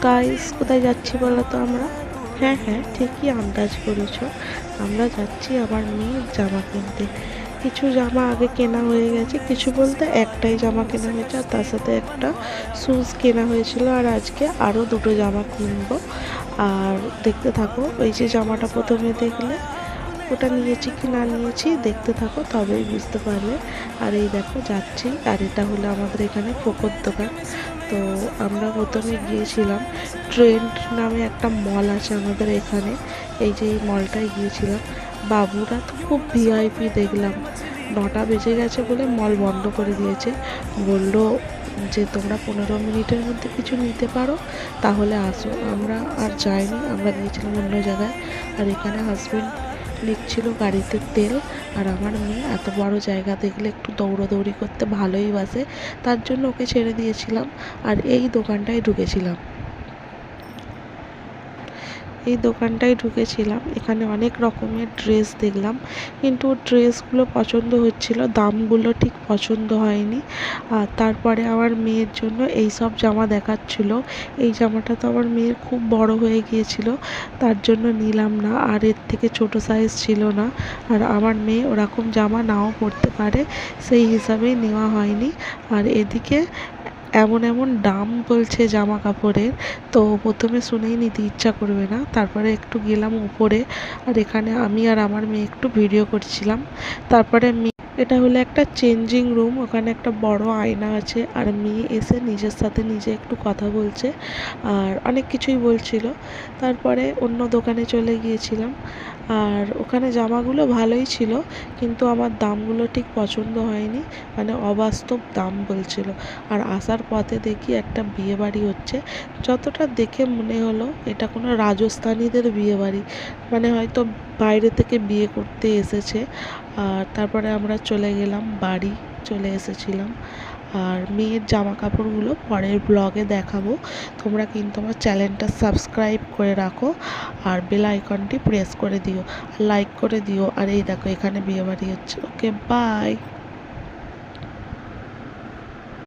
Guys কোথায় যাচ্ছি বলো তো আমরা? হ্যাঁ হ্যাঁ, ঠিকই আন্দাজ করেছ। আমরা যাচ্ছি আমার মেয়ের জামা কিনতে। কিছু জামা আগে কেনা হয়ে গেছে, কিছু বলতে একটাই জামা কেনা হয়েছে, আর তার সাথে একটা শুজ কেনা হয়েছিল। আর আজকে আরও দুটো জামা কিনবো। আর দেখতে থাকো, ওই যে জামাটা প্রথমে দেখলে, ওটা নিয়েছি কি না নিয়েছি দেখতে থাকো, তবেই বুঝতে পারবে। আর এই দেখো যাচ্ছি, আর এটা হলো আমাদের এখানে পোকোর দোকান। তো আমরা প্রথমে গিয়েছিলাম ট্রেন্ড নামে একটা মল আছে আমাদের এখানে, এই যে এই মলটায় গিয়েছিলাম। বাবুরা তো খুব ভিআইপি দেখলাম, 9টা বেজে গেছে বলে মল বন্ধ করে দিয়েছে। বললো যে তোমরা 15 মিনিটের মধ্যে কিছু নিতে পারো তাহলে আসো। আমরা আর যাইনি, আমরা গিয়েছিলাম অন্য জায়গায়। আর এখানে হাজবেন্ড লিখছিল গাড়িতে তেল। আর আমার মেয়ে এত বড় জায়গা দেখলে একটু দৌড়াদৌড়ি করতে ভালোই বাসে, তার জন্য ওকে ছেড়ে দিয়েছিলাম। আর এই দোকানটায় ঢুকেছিলাম, এখানে অনেক রকমের ড্রেস দেখলাম, কিন্তু ড্রেসগুলো পছন্দ হচ্ছিল, দামগুলো ঠিক পছন্দ হয়নি। আর তারপরে আমার মেয়ের জন্য এই সব জামা দেখাচ্ছিল। এই জামাটা তো আমার মেয়ের খুব বড় হয়ে গিয়েছিল, তার জন্য নিলাম না। আর এর থেকে ছোট সাইজ ছিল না, আর আমার মেয়ে ওরকম জামা নাও পরতে পারে, সেই হিসাবেই নেওয়া হয়নি। আর এদিকে এমন এমন দাম বলছে জামা কাপড়ের, তো প্রথমে শুনেই নিতে ইচ্ছা করবে না। তারপরে একটু গেলাম উপরে, আর এখানে আমি আর আমার মেয়ে একটু ভিডিও করছিলাম। তারপরে এটা হলো একটা চেঞ্জিং রুম, ওখানে একটা বড় আয়না আছে। আর মেয়ে এসে নিজের সাথে নিজে একটু কথা বলছে, আর অনেক কিছুই বলছিল। তারপরে অন্য দোকানে চলে গিয়েছিলাম, আর ওখানে জামাগুলো ভালোই ছিল, কিন্তু আমার দামগুলো ঠিক পছন্দ হয়নি, মানে অবাস্তব দাম বলছিল। আর আসার পথে দেখি একটা বিয়ে বাড়ি হচ্ছে, যতটা দেখে মনে হলো এটা কোনো রাজস্থানীদের বিয়ে বাড়ি, মানে হয়তো বাইরে থেকে বিয়ে করতে এসেছে। আর তারপরে আমরা চলে গেলাম বাড়ি, চলে এসেছিলাম। আর মেয়ের জামা কাপড়গুলো পরের ব্লগে দেখাবো। তোমরা কিন্তু আমার চ্যানেলটা সাবস্ক্রাইব করে রাখো, আর বেল আইকনটি প্রেস করে দিও, আর লাইক করে দিও। আর এই দেখো এখানে বিয়ে বাড়ি হচ্ছে। Okay bye.